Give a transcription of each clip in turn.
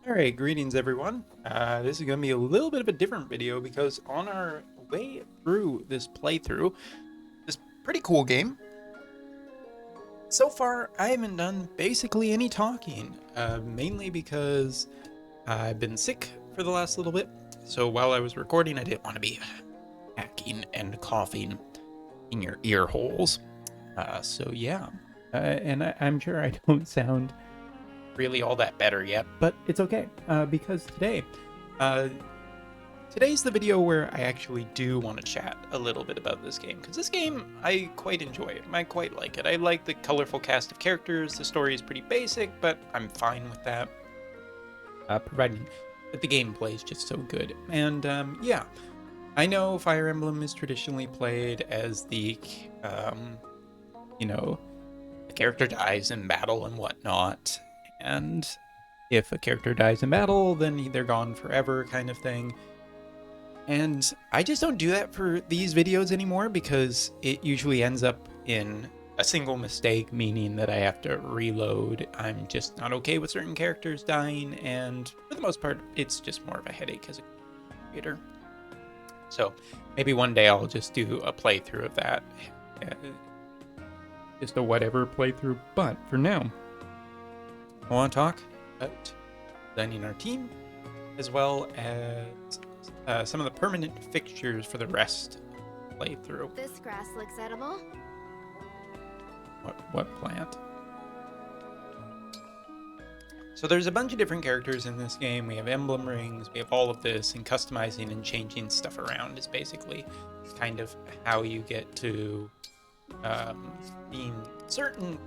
Alright, greetings everyone. This is going to be a little bit of a different video because on our way through this playthrough, this pretty cool game, so far I haven't done basically any talking, mainly because I've been sick for the last little bit. So while I was recording, I didn't want to be hacking and coughing in your ear holes. So yeah, and I'm sure I don't sound really all that better yet, but it's okay because uh, today's the video where I actually do want to chat a little bit about this game, because this game I quite enjoy. I quite like it. I like the colorful cast of characters. The story is pretty basic, but I'm fine with that, providing that the gameplay is just so good. And yeah, I know Fire Emblem is traditionally played as the you know, the character dies in battle and whatnot, and if a character dies in battle, then they're gone forever kind of thing. And I just don't do that for these videos anymore because it usually ends up in a single mistake, meaning that I have to reload. I'm just not okay with certain characters dying, and for the most part, it's just more of a headache as a creator. So maybe one day I'll just do a playthrough of that. Just a whatever playthrough, but for now, I want to talk about designing our team, as well as some of the permanent fixtures for the rest of the playthrough. This grass looks edible. What plant? So there's a bunch of different characters in this game. We have emblem rings, we have all of this, and customizing and changing stuff around is basically kind of how you get to being a certain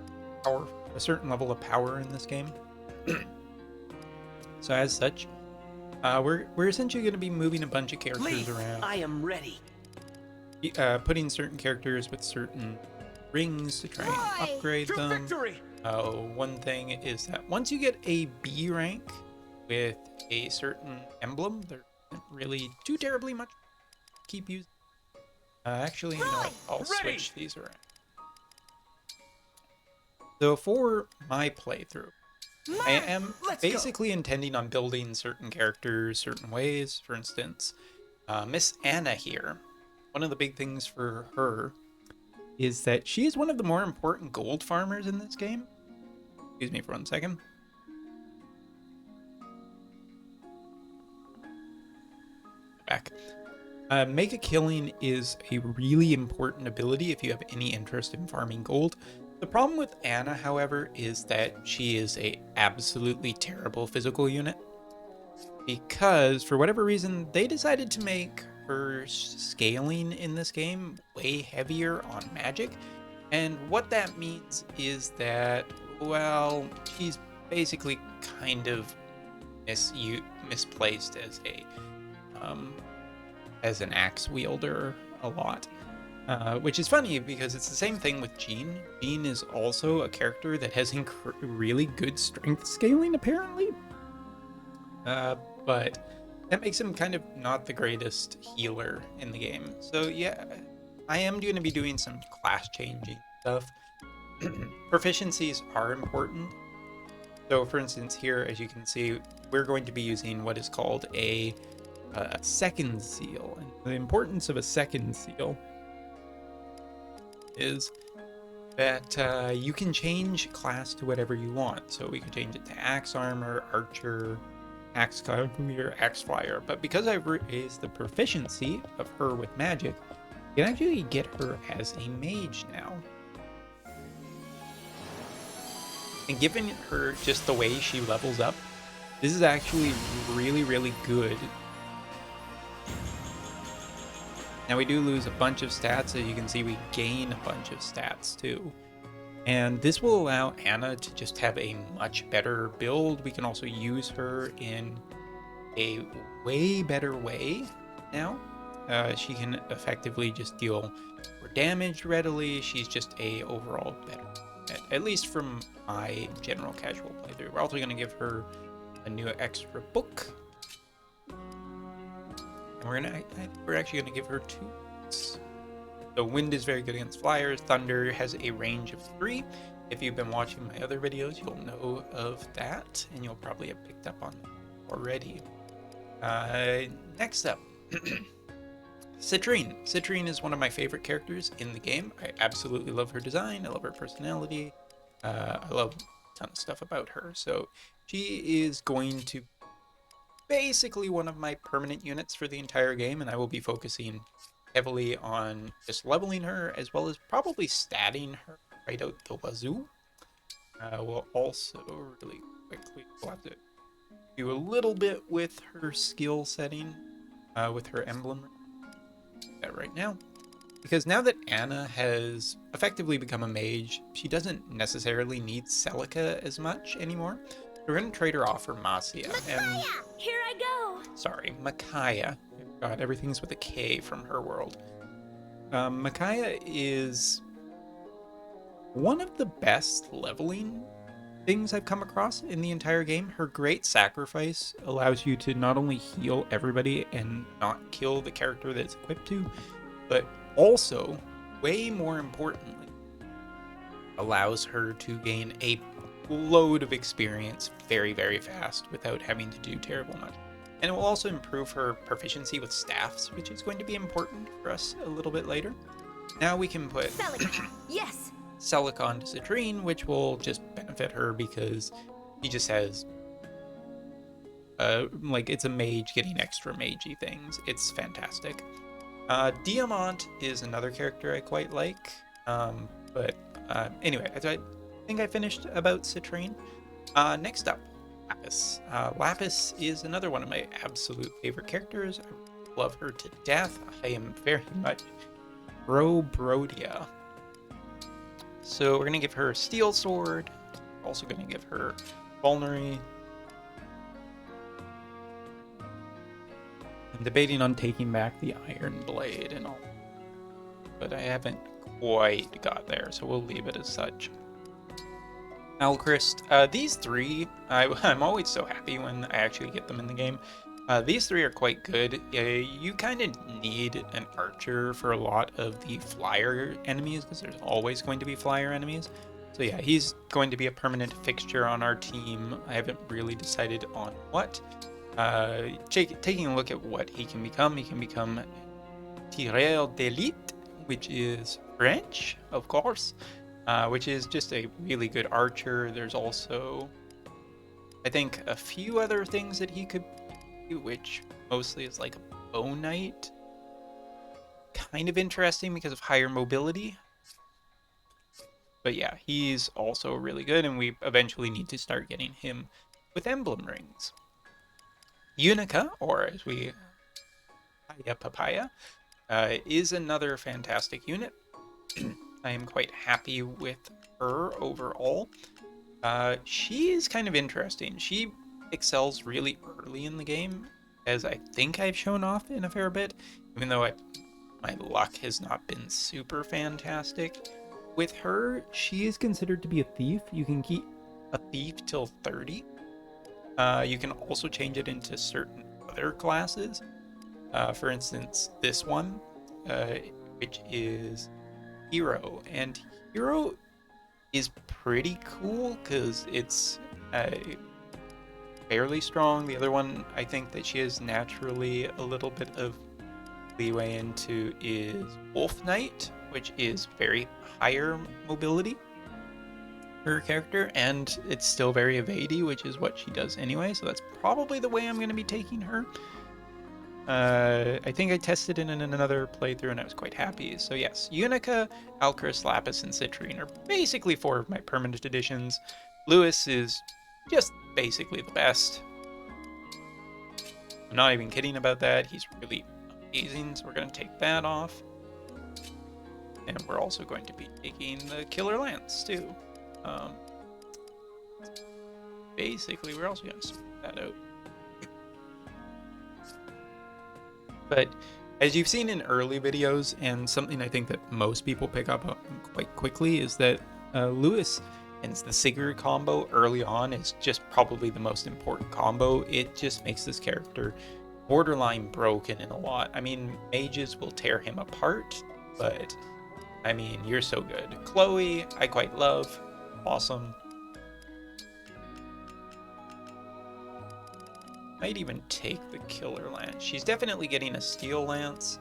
level of power in this game. So as such, we're essentially going to be moving a bunch of characters around. I am ready. Putting certain characters with certain rings to try and upgrade them. Victory! One thing is that once you get a B rank with a certain emblem, there isn't really too terribly much to keep using. Actually, you know what? I'll switch these around. So for my playthrough, I am basically intending on building certain characters certain ways. For instance, Miss Anna here, one of the big things for her is that she is one of the more important gold farmers in this game. Excuse me for 1 second. Back. Mega Killing is a really important ability if you have any interest in farming gold. The problem with Anna, however, is that she is a absolutely terrible physical unit, because for whatever reason they decided to make her scaling in this game way heavier on magic. And what that means is that, well, she's basically kind of misplaced as an axe wielder a lot. Which is funny because it's the same thing with Jean. Jean is also a character that has really good strength scaling, apparently. But that makes him kind of not the greatest healer in the game. So yeah, I am going to be doing some class changing stuff. Proficiencies are important. So for instance here, as you can see, we're going to be using what is called a second seal. And the importance of a second seal is that you can change class to whatever you want. So we can change it to axe armor, archer, axe cavalier, axe flyer. But because I've raised the proficiency of her with magic, you can actually get her as a mage now. And given her just the way she levels up, this is actually really, really good. Now we do lose a bunch of stats, as you can see we gain a bunch of stats too. And this will allow Anna to just have a much better build. We can also use her in a way better way now. She can effectively just deal more damage readily. She's just a overall better, at least from my general casual playthrough. We're also going to give her a new extra book. We're actually going to give her 2. So wind is very good against flyers. Thunder has a range of 3. If you've been watching my other videos, you'll know of that, and you'll probably have picked up on already. Next up, Citrine. Citrine is one of my favorite characters in the game. I absolutely love her design. I love her personality. I love a ton of stuff about her. So she is going to basically one of my permanent units for the entire game, and I will be focusing heavily on just leveling her as well as probably statting her right out the wazoo. We'll also really quickly we'll have to do a little bit with her skill setting with her emblem right now, because now that Anna has effectively become a mage, she doesn't necessarily need Celica as much anymore. We're going to trade her off for Masia. And here I go. Sorry, Micaiah. God, everything's with a K from her world. Micaiah is one of the best leveling things I've come across in the entire game. Her great sacrifice allows you to not only heal everybody and not kill the character that it's equipped to, but also, way more importantly, allows her to gain a load of experience very, very fast without having to do terrible much. And it will also improve her proficiency with staffs, which is going to be important for us a little bit later. Now we can put Celica. Yes. Celica onto Citrine, which will just benefit her because he just has like it's a mage getting extra magey things. It's fantastic. Diamant is another character I quite like. But anyway, I think I finished about Citrine. Next up, Lapis. Lapis is another one of my absolute favorite characters. I love her to death. I am very much Brodia. So we're going to give her a steel sword. We're also going to give her vulnerary. I'm debating on taking back the iron blade and all, but I haven't quite got there, so we'll leave it as such. Alchrist. These three, I'm always so happy when I actually get them in the game. These three are quite good. You kind of need an archer for a lot of the flyer enemies, because there's always going to be flyer enemies. So yeah, he's going to be a permanent fixture on our team. I haven't really decided on what. Taking a look at what he can become Tireur d'élite, which is French, of course, which is just a really good archer. There's also, I think, a few other things that he could do, which mostly is like a bow knight. Kind of interesting because of higher mobility. But yeah, he's also really good, and we eventually need to start getting him with emblem rings. Unica, or as we Papaya, is another fantastic unit. I am quite happy with her overall. She is kind of interesting. She excels really early in the game, as I think I've shown off in a fair bit, even though my luck has not been super fantastic. With her, she is considered to be a thief. You can keep a thief till 30. You can also change it into certain other classes. For instance, this one, which is Hero. And Hero is pretty cool because it's fairly strong. The other one, I think that she has naturally a little bit of leeway into is Wolf Knight, which is very higher mobility. Her character, and it's still very evadey, which is what she does anyway, so that's probably the way I'm going to be taking her. I think I tested it in another playthrough and I was quite happy. So yes, Unica, Alchrist, Lapis, and Citrine are basically 4 of my permanent additions. Lewis is just basically the best. I'm not even kidding about that. He's really amazing, so we're going to take that off. And we're also going to be taking the Killer Lance too. Basically, we're also going to sort that out. But as you've seen in early videos, and something I think that most people pick up on quite quickly, is that Lewis and the Sigurd combo early on is just probably the most important combo. It just makes this character borderline broken in a lot. I mean, mages will tear him apart, but I mean, you're so good. Chloe, I quite love. Awesome. Might even take the killer lance. She's definitely getting a steel lance.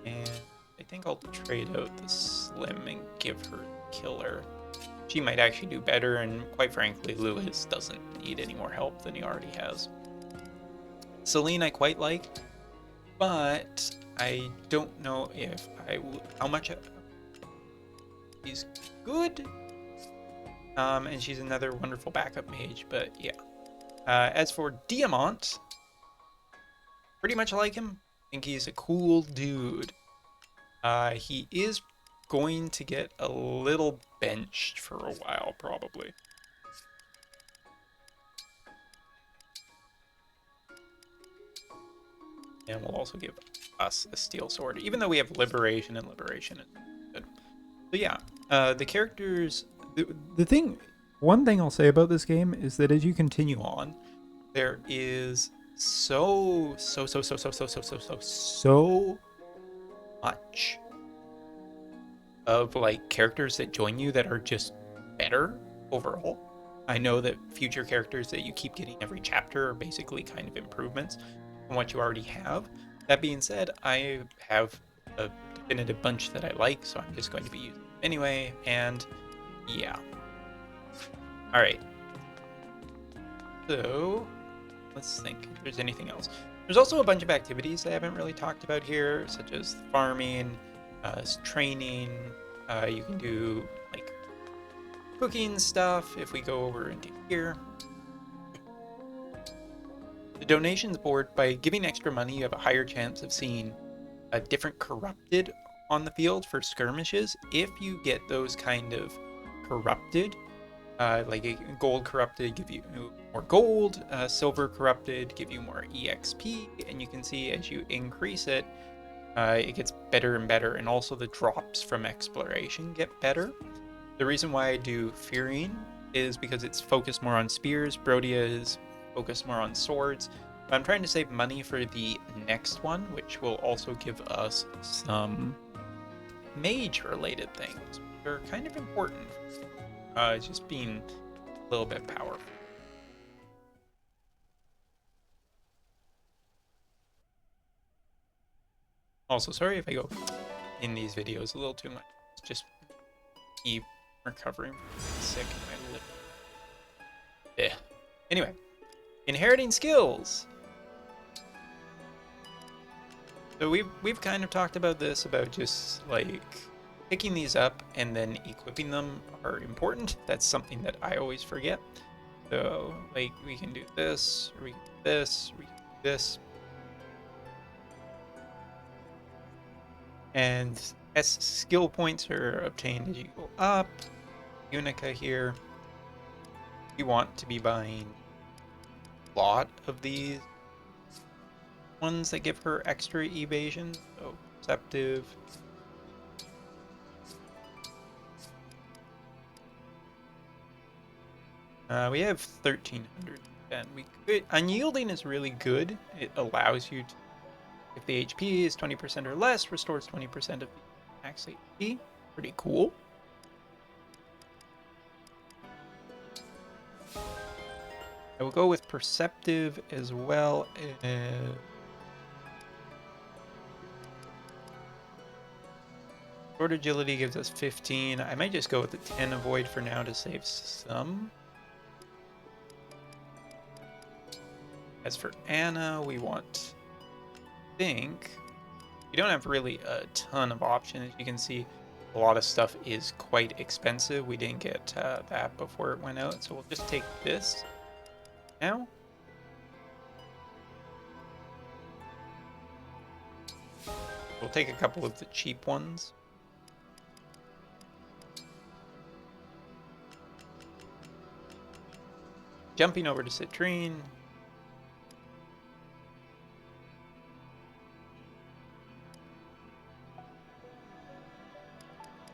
And I think I'll trade out the slim and give her killer. She might actually do better, and quite frankly, Lewis doesn't need any more help than he already has. Celine I quite like, but I don't know if how much she's good. And she's another wonderful backup mage, but yeah. As for Diamant, pretty much like him. I think he's a cool dude. He is going to get a little benched for a while, probably. And we'll also give us a steel sword, even though we have liberation, and liberation is good. So yeah, the characters, one thing I'll say about this game is that as you continue on, there is so much of like characters that join you that are just better overall. I know that future characters that you keep getting every chapter are basically kind of improvements on what you already have. That being said, I have a definitive bunch that I like, so I'm just going to be using them anyway, and yeah. Alright. So, let's think if there's anything else. There's also a bunch of activities I haven't really talked about here, such as farming, training. You can do like cooking stuff if we go over into here. The donations board, by giving extra money, you have a higher chance of seeing a different corrupted on the field for skirmishes. If you get those kind of corrupted, like a gold corrupted give you more gold, silver corrupted give you more EXP, and you can see as you increase it, it gets better and better, and also the drops from exploration get better. The reason why I do Fearing is because it's focused more on spears. Brodia is focused more on swords. But I'm trying to save money for the next one, which will also give us some mage-related things, which are kind of important. Just being a little bit powerful. Also, sorry if I go in these videos a little too much. It's just me recovering from being sick in my lip. Yeah. Anyway, inheriting skills. So we've kind of talked about this, about just like picking these up and then equipping them are important. That's something that I always forget. So like we can do this, or we can do this, or we can do this. And as skill points are obtained as you go up. Unica here. You want to be buying a lot of these ones that give her extra evasion. So perceptive. We have 1310. We could, unyielding is really good. It allows you to, if the HP is 20% or less, restores 20% of the max HP. Pretty cool. I will go with perceptive as well as short agility gives us 15. I might just go with the 10 avoid for now to save some. As for Anna, we want, I think, we don't have really a ton of options. As you can see, a lot of stuff is quite expensive. We didn't get that before it went out, so we'll just take this now. We'll take a couple of the cheap ones. Jumping over to Citrine.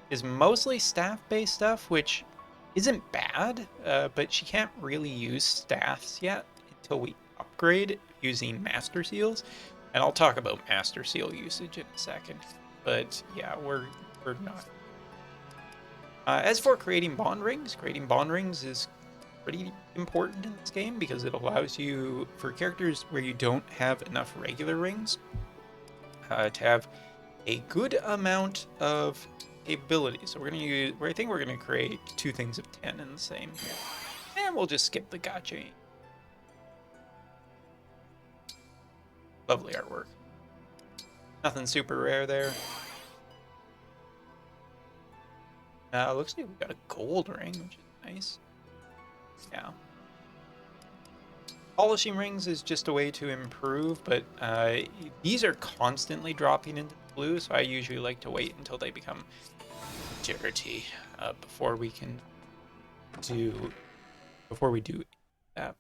Is mostly staff-based stuff, which isn't bad, but she can't really use staffs yet until we upgrade using Master Seals. And I'll talk about Master Seal usage in a second. But yeah, we're not. As for creating bond rings is pretty important in this game because it allows you, for characters where you don't have enough regular rings, to have a good amount of capability. So we're gonna use, I think we're gonna create 2 things of 10 in the same, and we'll just skip the gotcha. Lovely artwork. Nothing super rare there. Looks like we got a gold ring, which is nice. Yeah. Polishing rings is just a way to improve, but these are constantly dropping into blue, so I usually like to wait until they become dirty before we do that.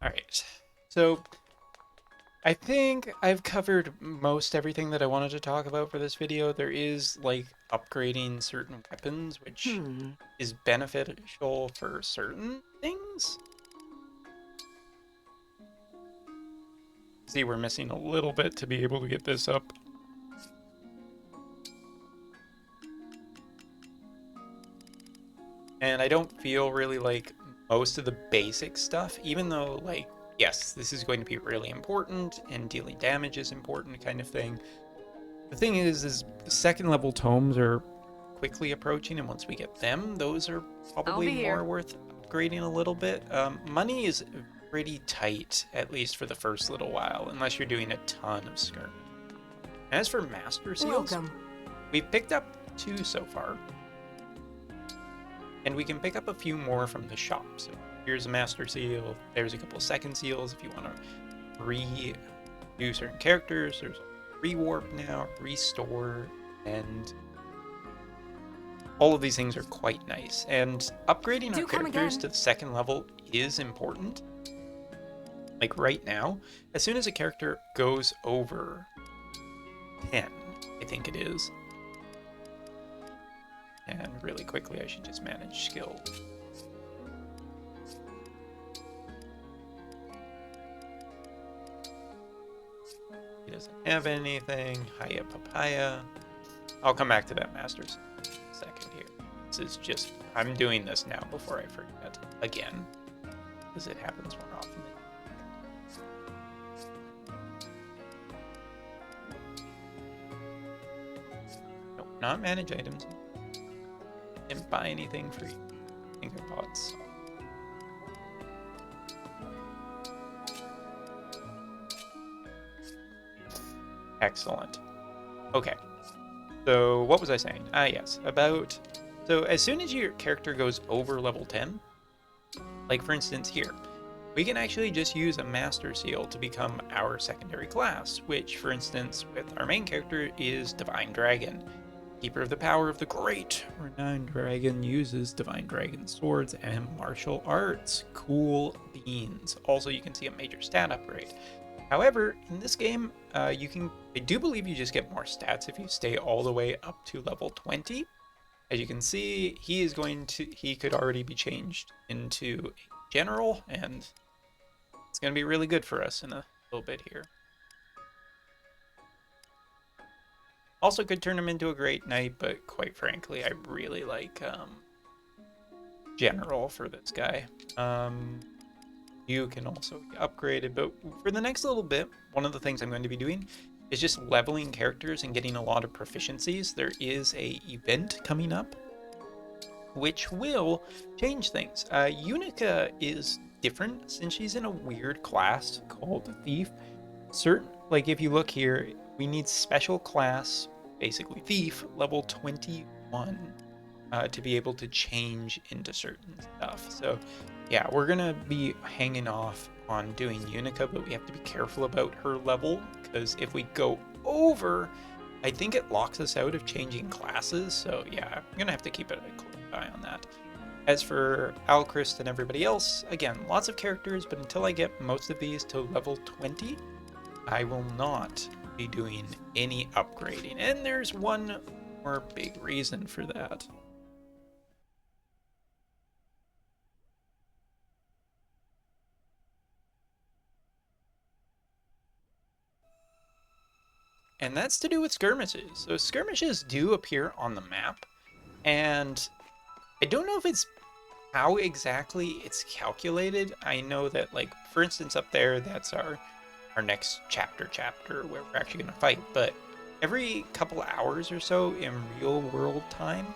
All right, so I think I've covered most everything that I wanted to talk about for this video. There is like upgrading certain weapons, which is beneficial for certain things. See, we're missing a little bit to be able to get this up. And I don't feel really like most of the basic stuff, even though, like, yes, this is going to be really important and dealing damage is important kind of thing. The thing is the second level tomes are quickly approaching, and once we get them, those are probably more worth upgrading a little bit. Money is pretty tight, at least for the first little while, unless you're doing a ton of skirmish. As for master seals, we've picked up 2 so far. And we can pick up a few more from the shop. So here's a master seal. There's a couple of second seals if you want to redo certain characters. There's a rewarp now, restore, and all of these things are quite nice. And upgrading our characters to the second level is important. Like right now, as soon as a character goes over 10, I think it is. And really quickly, I should just manage skill. He doesn't have anything. Hiya papaya. I'll come back to that masters in a second here. This is just, I'm doing this now before I forget again, because it happens more often. Nope, not manage items. Didn't buy anything free. I think I bought some. Excellent. Okay. So what was I saying? Yes, about... So as soon as your character goes over level 10, like for instance here, we can actually just use a master seal to become our secondary class, which for instance with our main character is Divine Dragon. Keeper of the power of the great renowned dragon, uses divine dragon swords and martial arts. Cool beans. Also, you can see a major stat upgrade. However, in this game, I do believe you just get more stats if you stay all the way up to level 20. As you can see, he could already be changed into a general, and it's going to be really good for us in a little bit here. Also could turn him into a great knight, but quite frankly, I really like general for this guy. You can also be upgraded, but for the next little bit, one of the things I'm going to be doing is just leveling characters and getting a lot of proficiencies. There is a event coming up, which will change things. Unica is different since she's in a weird class called Thief. Like if you look here, we need special class, basically Thief, level 21, to be able to change into certain stuff. So yeah, we're gonna be hanging off on doing Unica, but we have to be careful about her level, because if we go over, I think it locks us out of changing classes. So yeah, I'm gonna have to keep a close eye on that. As for Alchrist and everybody else, again, lots of characters, but until I get most of these to level 20, I will not be doing any upgrading. And there's one more big reason for that. And that's to do with skirmishes. So skirmishes do appear on the map, and I don't know if it's how exactly it's calculated. I know that, like, for instance, up there, that's our next chapter where we're actually going to fight. But every couple hours or so in real world time,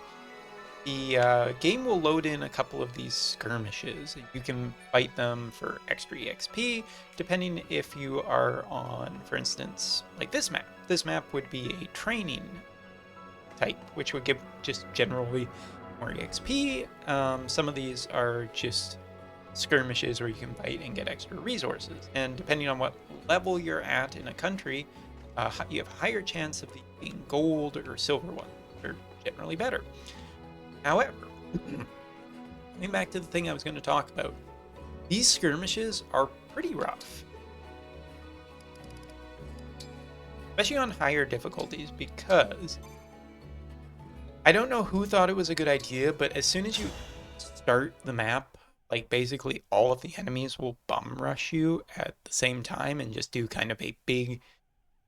the game will load in a couple of these skirmishes. You can fight them for extra EXP, depending if you are on, for instance, like this map. This map would be a training type, which would give just generally more EXP. Some of these are just skirmishes where you can fight and get extra resources. And depending on what level you're at in a country, you have a higher chance of being gold or silver ones. They're generally better. However, coming back to the thing I was going to talk about, these skirmishes are pretty rough. Especially on higher difficulties, because I don't know who thought it was a good idea, but as soon as you start the map, like basically all of the enemies will bum rush you at the same time and just do kind of a big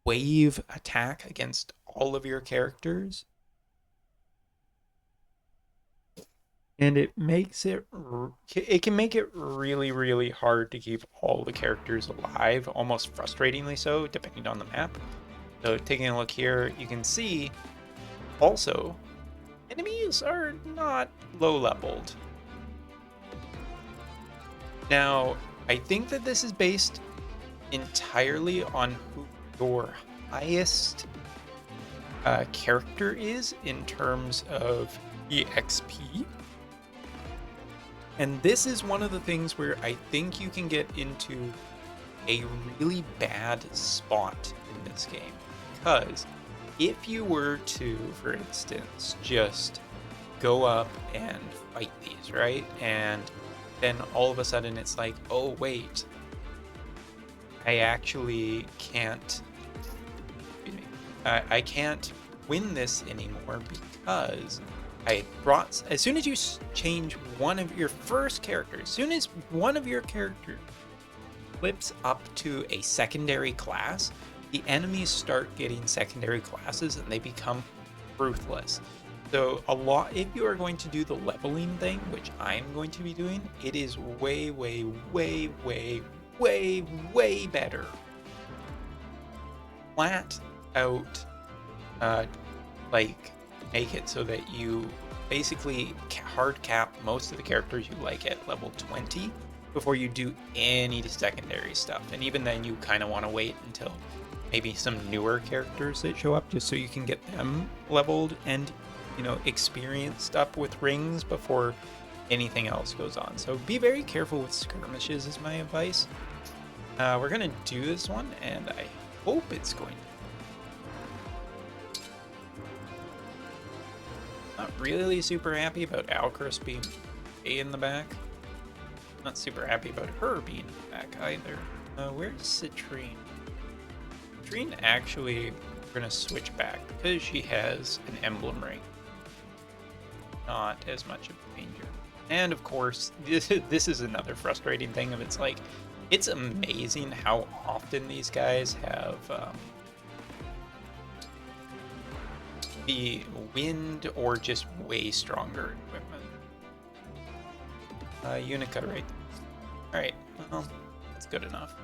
wave attack against all of your characters. And it makes it can make it really, really hard to keep all the characters alive, almost frustratingly so, depending on the map. So taking a look here, you can see also enemies are not low leveled. Now, I think that this is based entirely on who your highest character is in terms of EXP. And this is one of the things where I think you can get into a really bad spot in this game. Because if you were to, for instance, just go up and fight these, right? And then all of a sudden it's like, oh wait, I actually can't, I can't win this anymore because I brought, as soon as you change one of your first characters, as soon as one of your characters flips up to a secondary class, the enemies start getting secondary classes and they become ruthless. So a lot, if you are going to do the leveling thing, which I'm going to be doing, it is way, way, way, way, way, way better. Flat out, like, make it so that you basically hard cap most of the characters you like at level 20 before you do any secondary stuff. And even then you kind of want to wait until maybe some newer characters that show up just so you can get them leveled and, you know, experienced up with rings before anything else goes on. So be very careful with skirmishes is my advice. We're going to do this one and I hope it's going to. Not really super happy about Alcris being way in the back. Not super happy about her being in the back either. Where's Citrine? Citrine actually, we're going to switch back because she has an emblem ring. Not as much of a danger. And of course, this is another frustrating thing of it's like, it's amazing how often these guys have the wind or just way stronger equipment. Unica right. Alright, well, that's good enough.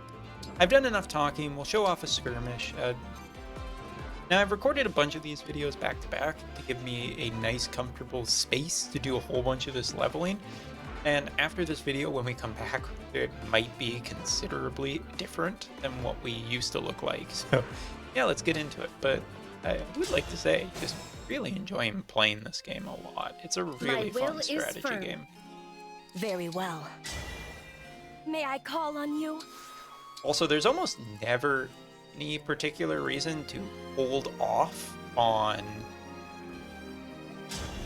I've done enough talking. We'll show off a skirmish. Now, I've recorded a bunch of these videos back to back to give me a nice, comfortable space to do a whole bunch of this leveling. And after this video, when we come back, it might be considerably different than what we used to look like. So, yeah, let's get into it. But I would like to say, just really enjoying playing this game a lot. It's a really fun strategy game. Very well. May I call on you? Also, there's almost never any particular reason to hold off on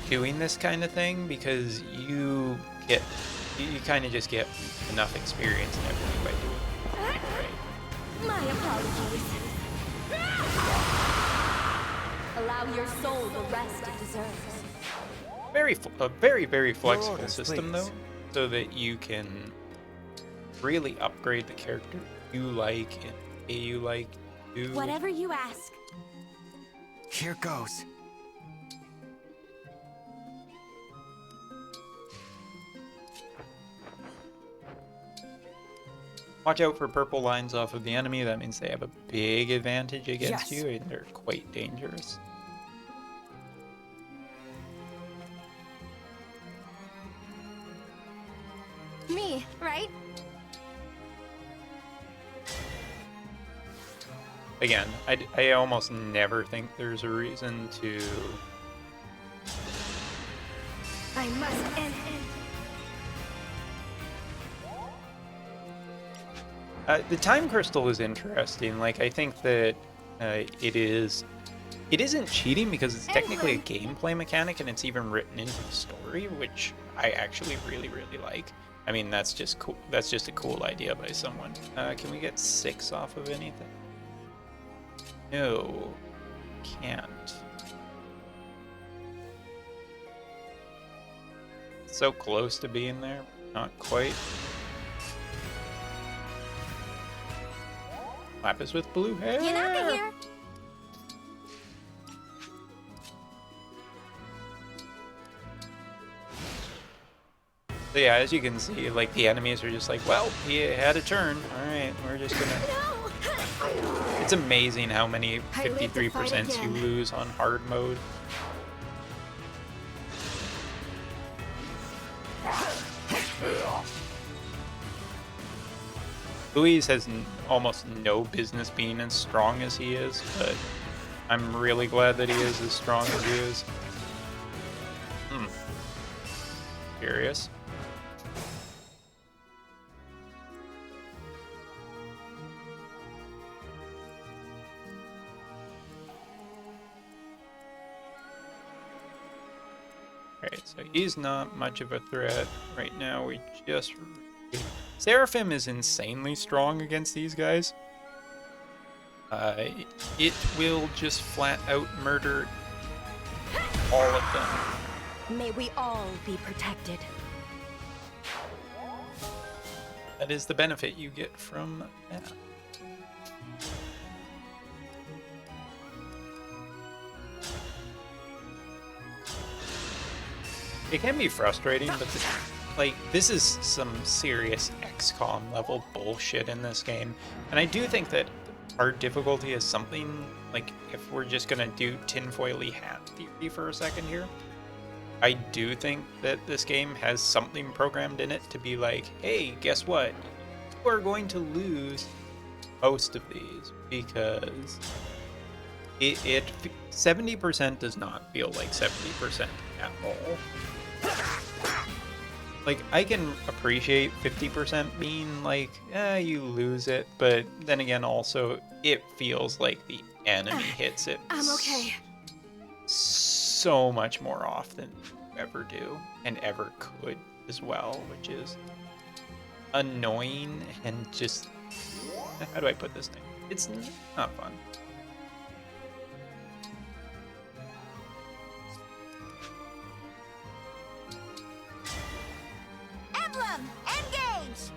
doing this kind of thing because you kind of just get enough experience and everything by doing it. Right? My apologies. Allow your soul the rest it deserves. A very flexible orders, system please. though, so that you can really upgrade the character you like and you like to. Whatever you ask. Here goes. Watch out for purple lines off of the enemy. That means they have a big advantage against Yes. you, and they're quite dangerous. Me, right? Again, I almost never think there's a reason to. I must end The time crystal is interesting. Like, I think that it isn't cheating because it's technically a gameplay mechanic and it's even written into the story, which I actually really like. I mean, that's just cool. That's just a cool idea by someone. Can we get 6 off of anything? No, can't. So close to being there, not quite. Lapis with blue hair. You're not here. So yeah, as you can see, like the enemies are just like, well, he had a turn. All right, we're just gonna. No! It's amazing how many I live to fight 53% you again. lose on hard mode. Louise has almost no business being as strong as he is, but I'm really glad that he is as strong as he is. Curious. Alright, so he's not much of a threat right now. We just... Seraphim is insanely strong against these guys. It will just flat out murder all of them. May we all be protected. That is the benefit you get from that. It can be frustrating, but this is some serious XCOM level bullshit in this game. And I do think that hard difficulty is something, like, if we're just gonna do tinfoily hat theory for a second here, I do think that this game has something programmed in it to be like, hey, guess what? You are going to lose most of these because it 70% does not feel like 70% at all. Like, I can appreciate 50% being like, you lose it, but then again, also, it feels like the enemy hits it I'm okay. so much more often than you ever do, and ever could as well, which is annoying and just, how do I put this thing? It's not fun. Emblem, engage!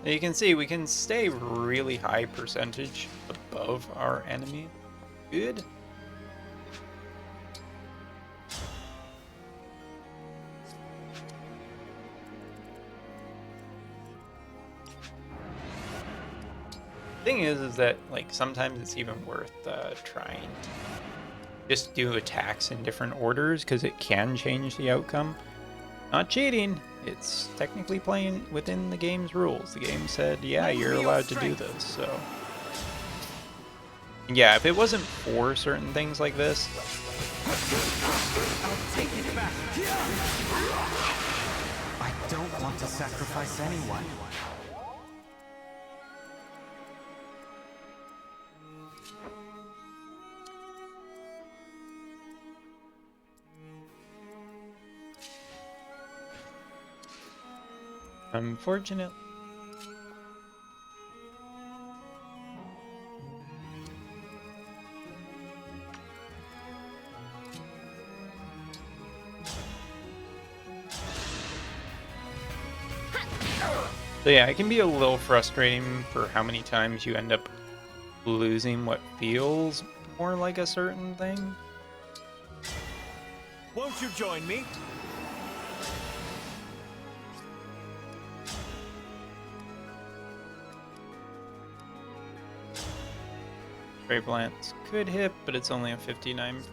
You can see we can stay really high percentage above our enemy. Good. Thing is that like sometimes it's even worth trying to just do attacks in different orders because it can change the outcome. Not cheating. It's technically playing within the game's rules. The game said, yeah, you're allowed to do this, so. Yeah, if it wasn't for certain things like this. I'll take it back. I don't want to sacrifice anyone. Unfortunately. So yeah, it can be a little frustrating for how many times you end up losing what feels more like a certain thing. Won't you join me? Brave Lance could hit, but it's only a 59%.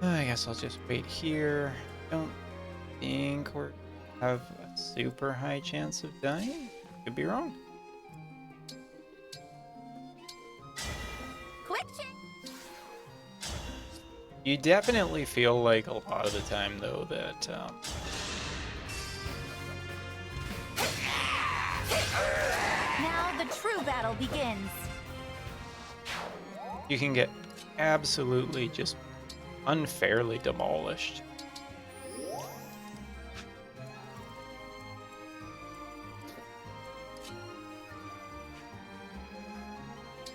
I guess I'll just wait here. Don't think we have a super high chance of dying. Could be wrong. Quick check. You definitely feel like a lot of the time, though, that Now the true battle begins. you can get absolutely just unfairly demolished.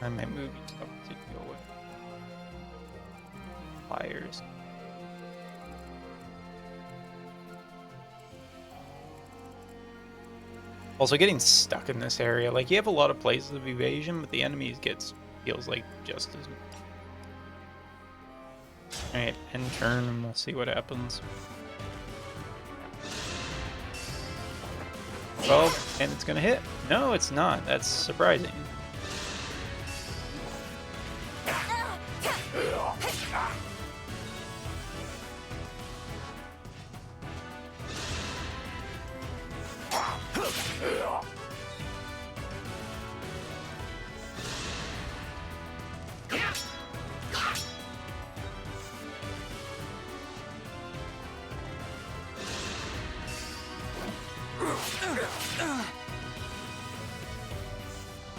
I might move you up to deal with fires. Also, getting stuck in this area, like, you have a lot of places of evasion, but the enemies feels like just as. Alright, end turn, and we'll see what happens. 12, and it's gonna hit. No, it's not. That's surprising.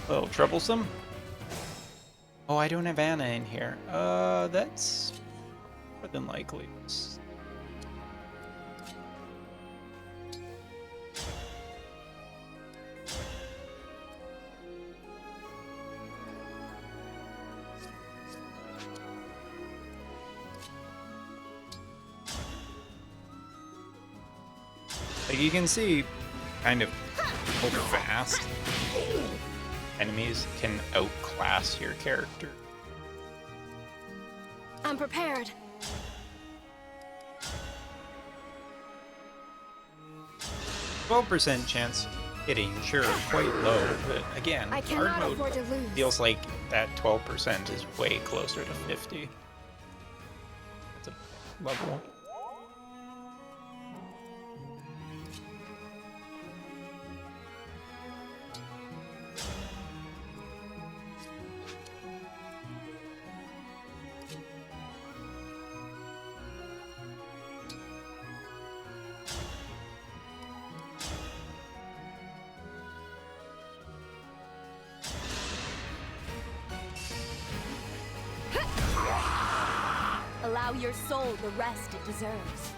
A little troublesome. Oh, I don't have Anna in here. That's more than likely. Like, you can see kind of how fast enemies can outclass your character. I'm prepared. 12% chance hitting, sure, quite low, but again, I hard cannot mode afford to lose. feels like that 12% is way closer to 50. That's a level. Allow your soul the rest it deserves.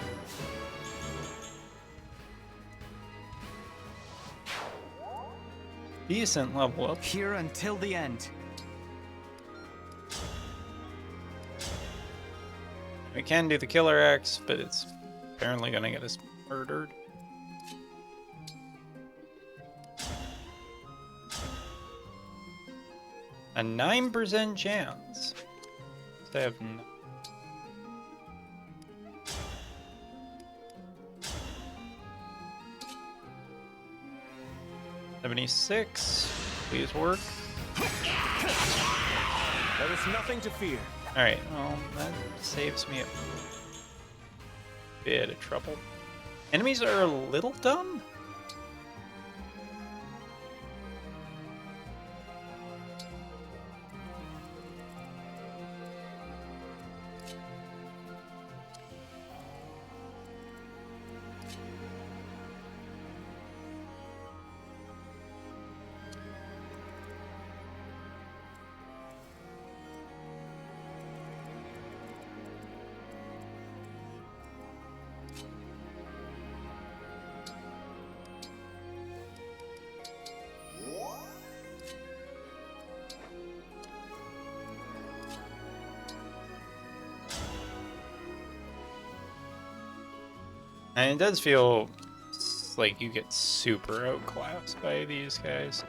Decent level up. Here until the end. We can do the killer axe, but it's apparently gonna get us murdered. A 9% chance. I have 76. Please work. There is nothing to fear. Alright, well, that saves me a bit of trouble. Enemies are a little dumb. And it does feel like you get super outclassed by these guys.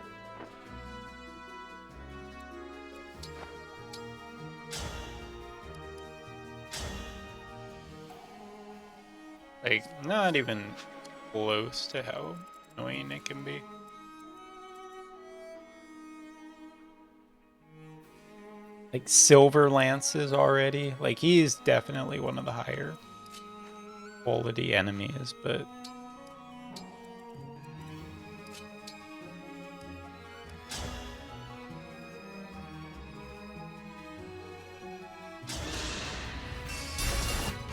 Like, not even close to how annoying it can be. Like, Silver Lances already. Like, he's definitely one of the higher quality enemies, but...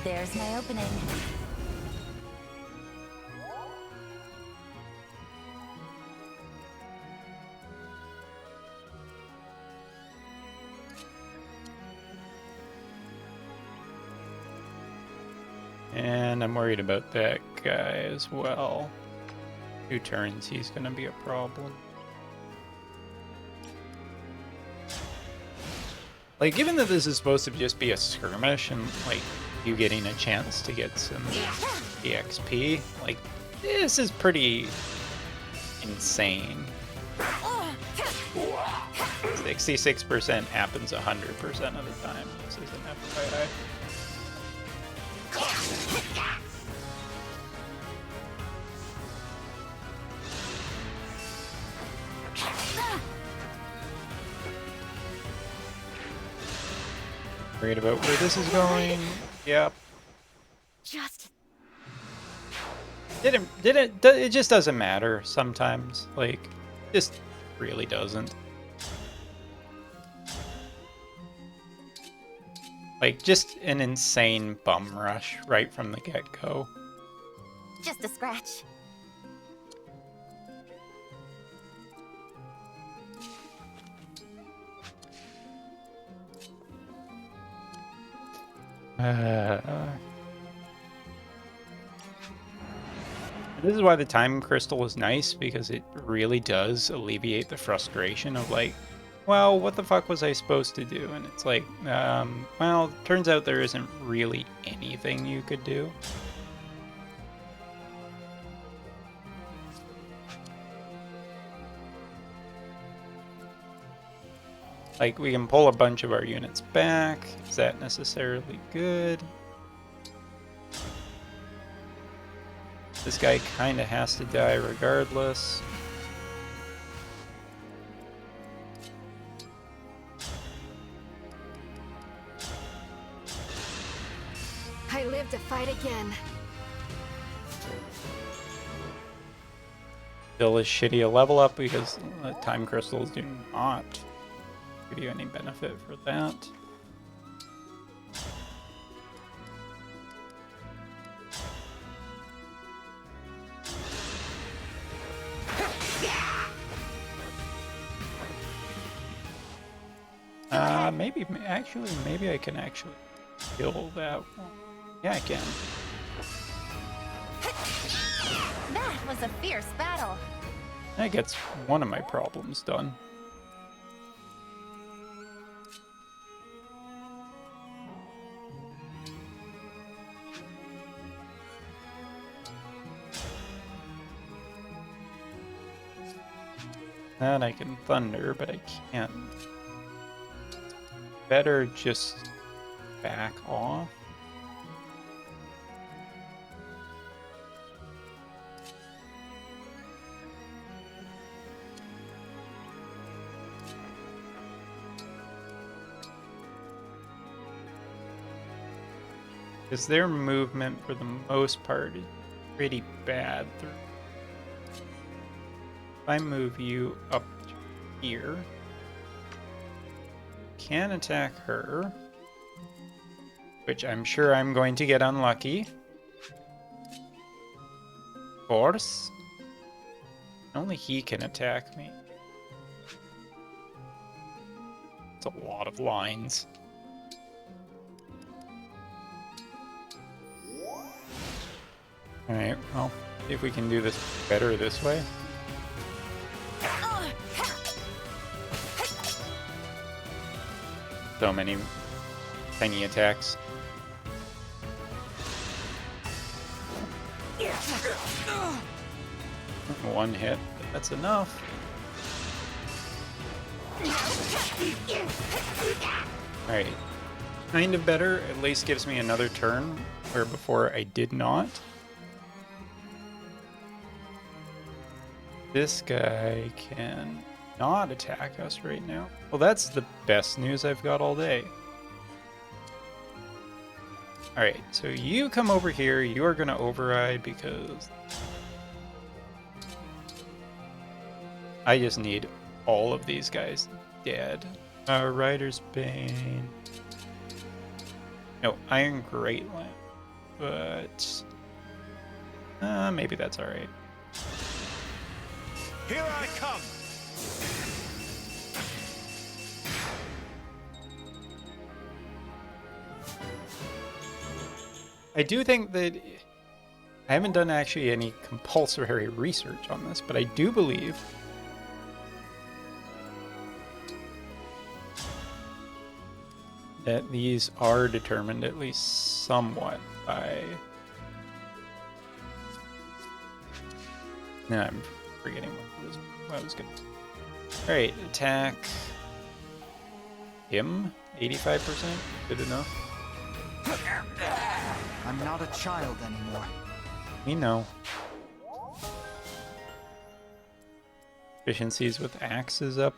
There's my opening. And I'm worried about that guy as well. 2 turns, he's gonna be a problem. Like, given that this is supposed to just be a skirmish and, like, you getting a chance to get some EXP, like, this is pretty insane. 66% happens 100% of the time. This is an FYI. Worried about where this is going. Yep. Just It just doesn't matter sometimes. Like, just really doesn't. Like, just an insane bum rush right from the get-go. a scratch. This is why the time crystal is nice, because it really does alleviate the frustration of like, well, what the fuck was I supposed to do? And it's like, well, turns out there isn't really anything you could do. Like, we can pull a bunch of our units back. Is that necessarily good? This guy kind of has to die regardless. I live to fight again. Still is shitty a level up because the time crystals do not give you any benefit for that. Maybe I can actually kill that one. Yeah, I can. That was a fierce battle. That gets one of my problems done. And I can thunder, but I can't. Better just back off. Because their movement, for the most part, is pretty bad. If I move you up to here, can attack her, which I'm sure I'm going to get unlucky. Of course. Only he can attack me. It's a lot of lines. Alright, well, see if we can do this better this way. So many tiny attacks. One hit, but that's enough. Alright. Kind of better, at least gives me another turn, where before I did not. This guy can not attack us right now. Well, that's the best news I've got all day. Alright, so you come over here, you are going to override because I just need all of these guys dead. Rider's Bane. No, Iron Great Lamp. But maybe that's alright. Here I come. I do think that I haven't done actually any compulsory research on this, but I do believe that these are determined at least somewhat by... No, I'm forgetting what I was going to... Alright, attack him, 85%, good enough. I'm not a child anymore. We know. Efficiencies with axes up.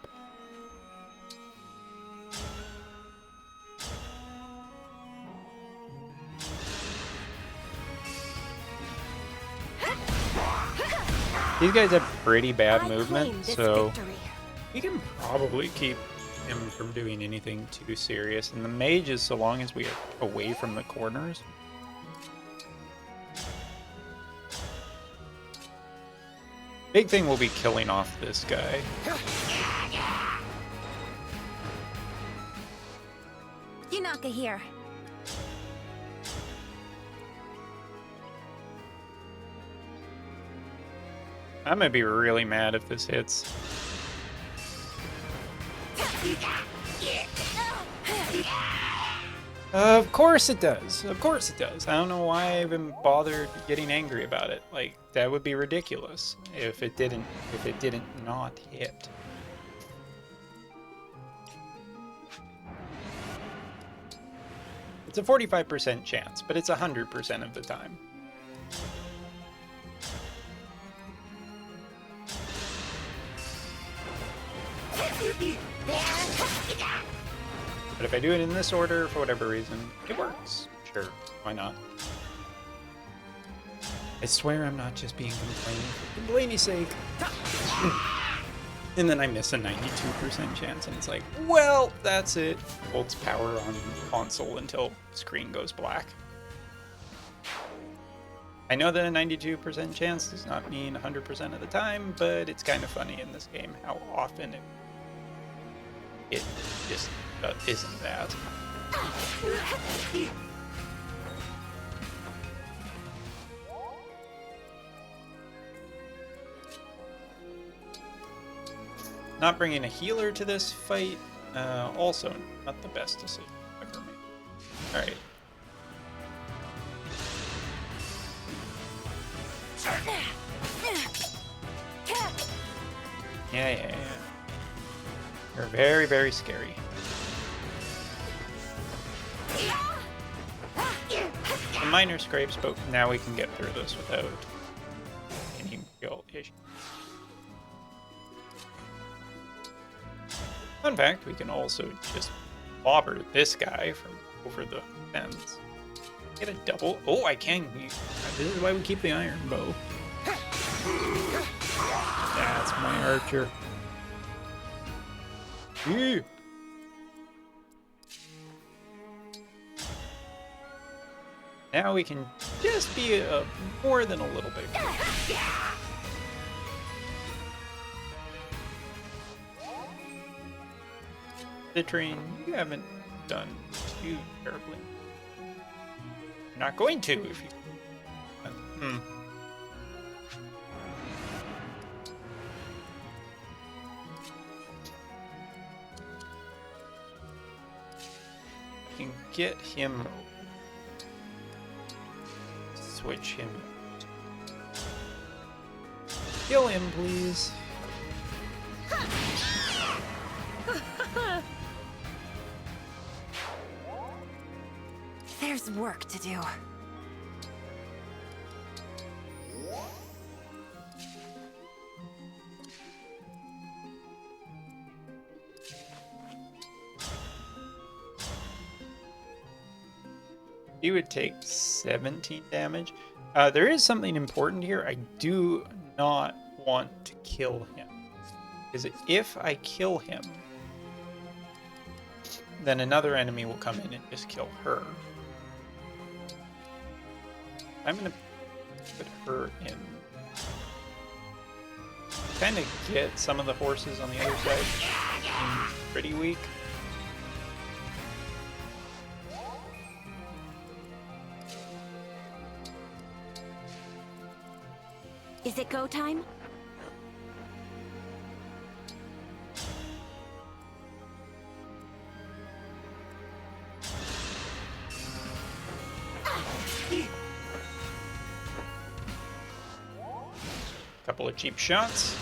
These guys have pretty bad movement, so we can probably keep him from doing anything too serious. And the mages, so long as we are away from the corners. Big thing will be killing off this guy. Yunaka here. I'm gonna be really mad if this hits. Of course it does. Of course it does. I don't know why I even bothered getting angry about it. Like, that would be ridiculous if it didn't not hit. It's a 45% chance, but it's 100% of the time. But if I do it in this order, for whatever reason, it works. Sure, why not? I swear I'm not just being complaining for complaining's sake. And then I miss a 92% chance, and it's like, well, that's it. Holds power on console until screen goes black. I know that a 92% chance does not mean 100% of the time, but it's kind of funny in this game how often it just isn't that. Not bringing a healer to this fight, also not the best decision ever made. Alright. Yeah. You're very, very scary. The minor scrapes, but now we can get through this without any real issue. Fun fact, we can also just clobber this guy from over the fence. Get a double. Oh, I can. This is why we keep the iron bow. That's my archer. Ew. Now we can just be more than a little bit. Citrine, you haven't done too terribly. You're not going to if you... I can get him... Switch him Kill him, please. There's work to do. He would take 17 damage. There is something important here. I do not want to kill him. Because if I kill him, then another enemy will come in and just kill her. I'm going to put her in. Kind of get some of the horses on the other side pretty weak. Is it go time? Couple of cheap shots.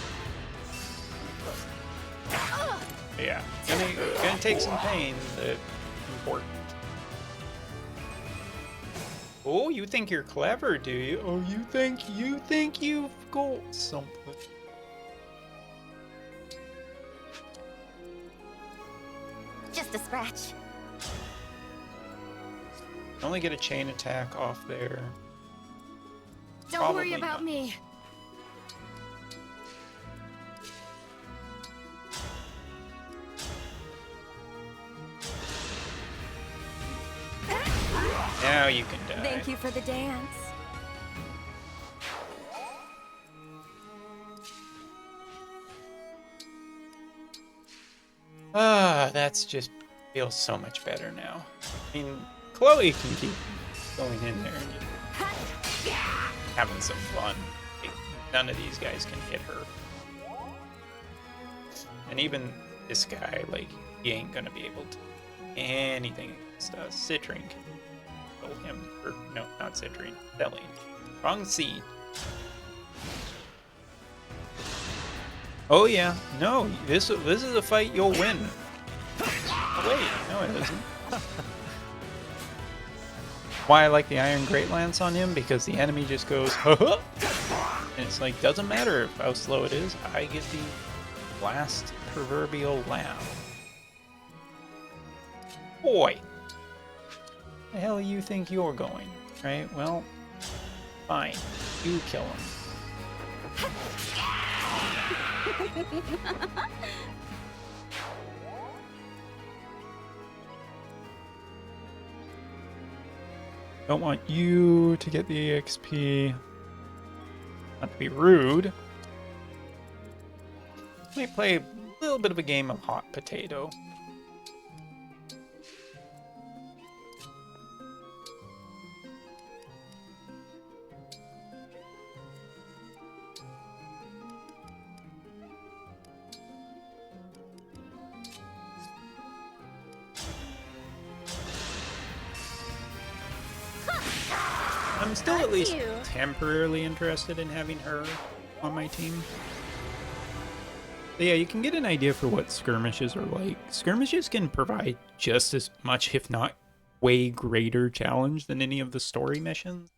Yeah, gonna take some pain, but important. Oh, you think you're clever, do you? Oh, you think you've got something. Just a scratch. Only get a chain attack off there. Don't worry Probably about not. me. Now you can die. Thank you for the dance. Ah, that's just feels so much better now. I mean, Chloe can keep going in there and just having some fun. Like, none of these guys can hit her. And even this guy, like, he ain't gonna be able to do anything against us. Citrine can kill him. Or, no, not Citrine. Celine. Wrong C. Oh yeah, no, this is a fight you'll win. Oh, wait, no it isn't. Why I like the Iron Great Lance on him, because the enemy just goes, and it's like, doesn't matter how slow it is, I get the last proverbial laugh. Boy, the hell you think you're going, right? Well, fine, you kill him. Don't want you to get the EXP. Not to be rude. Might play a little bit of a game of hot potato. I'm still at least temporarily interested in having her on my team. But yeah, you can get an idea for what skirmishes are like. Skirmishes can provide just as much, if not way greater challenge than any of the story missions,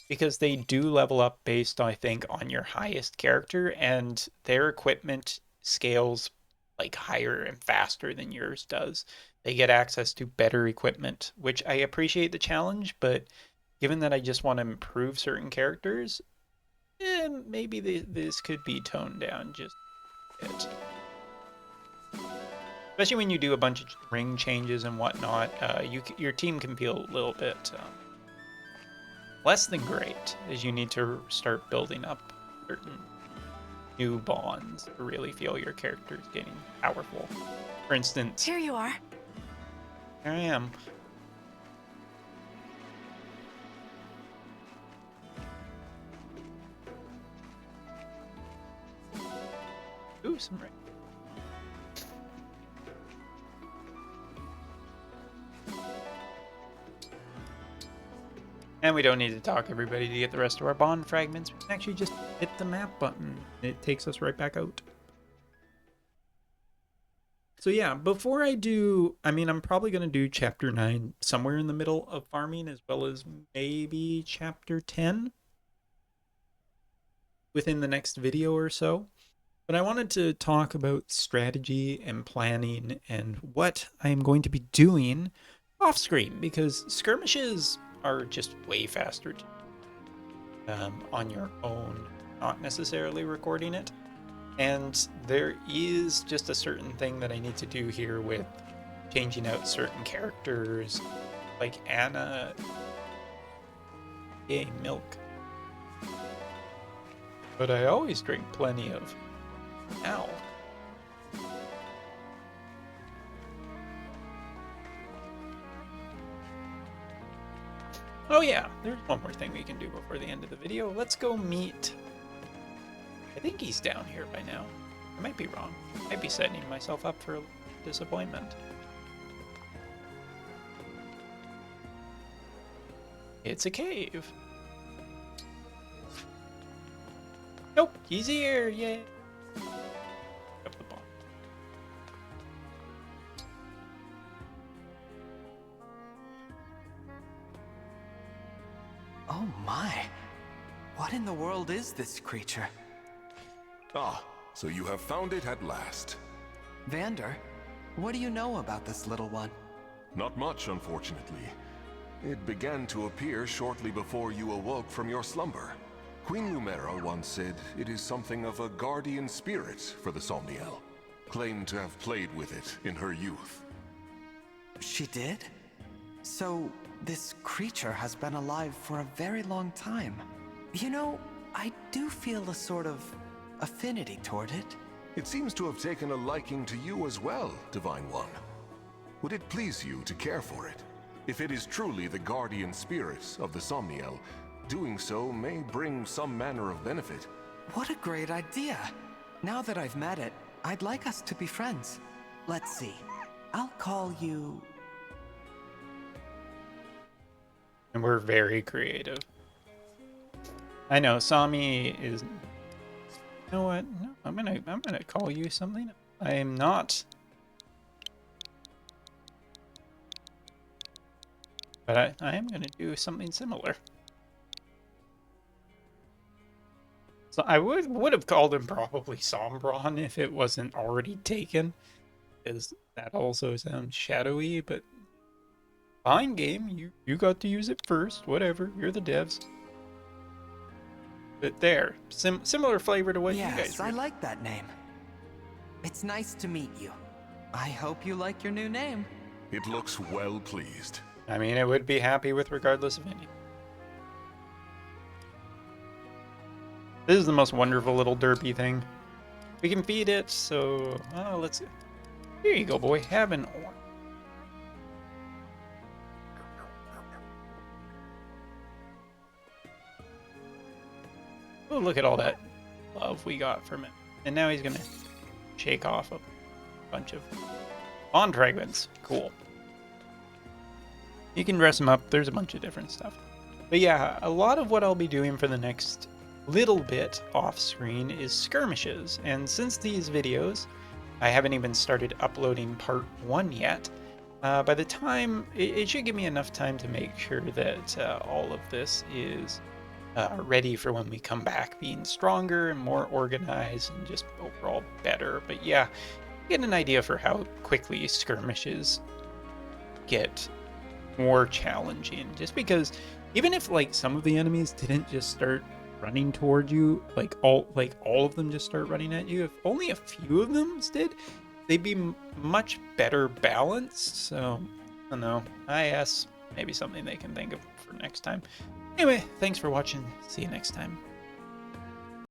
because they do level up based, I think, on your highest character, and their equipment scales like higher and faster than yours does. They get access to better equipment, which I appreciate the challenge, but given that I just want to improve certain characters, maybe this could be toned down just a bit. Especially when you do a bunch of ring changes and whatnot, your team can feel a little bit less than great, as you need to start building up certain new bonds to really feel your character's getting powerful. For instance, Here you are. here I am. Ooh, some rain. And we don't need to talk everybody to get the rest of our bond fragments. We can actually just hit the map button. It takes us right back out. So yeah, before I do, I mean, I'm probably going to do chapter 9 somewhere in the middle of farming, as well as maybe chapter 10 within the next video or so. But I wanted to talk about strategy and planning and what I am going to be doing off screen, because skirmishes are just way faster on your own, not necessarily recording it. And there is just a certain thing that I need to do here with changing out certain characters, like Anna. Yay, milk. But I always drink plenty of. Ow. Oh yeah, there's one more thing we can do before the end of the video. Let's go meet... I think he's down here by now. I might be wrong. I might be setting myself up for disappointment. It's a cave. Nope, he's here, yay. Up the bomb. Oh my. What in the world is this creature? Ah, so you have found it at last. Vander, what do you know about this little one? Not much, unfortunately. It began to appear shortly before you awoke from your slumber. Queen Lumera once said it is something of a guardian spirit for the Somniel. Claimed to have played with it in her youth. She did? So, this creature has been alive for a very long time. You know, I do feel a sort of affinity toward it. It seems to have taken a liking to you as well, Divine One. Would it please you to care for it? If it is truly the guardian spirit of the Somniel, doing so may bring some manner of benefit. What a great idea! Now that I've met it, I'd like us to be friends. Let's see. I'll call you... And we're very creative. I know, Sami is... You know what? No, I'm gonna call you something. I am not. But I am gonna do something similar. So I would have called him probably Sombron if it wasn't already taken, because that also sounds shadowy. But fine, game, you got to use it first. Whatever, you're the devs. But there, similar flavor to what you guys. Yes, I like that name. It's nice to meet you. I hope you like your new name. It looks well pleased. I mean, it would be happy with regardless of any. This is the most wonderful little derpy thing. We can feed it, so let's. Here you go, boy. Have an orange. Oh, look at all that love we got from it. And now he's gonna shake off a bunch of bond fragments. Cool. You can dress him up. There's a bunch of different stuff. But yeah, a lot of what I'll be doing for the next little bit off screen is skirmishes. And since these videos, I haven't even started uploading part 1 yet, by the time, it should give me enough time to make sure that all of this is ready for when we come back, being stronger and more organized and just overall better. But yeah, get an idea for how quickly skirmishes get more challenging, just because even if like some of the enemies didn't just start running toward you, like all of them just start running at you, if only a few of them did, they'd be much better balanced. So I don't know, IS maybe something they can think of for next time. Anyway, thanks for watching. See you next time.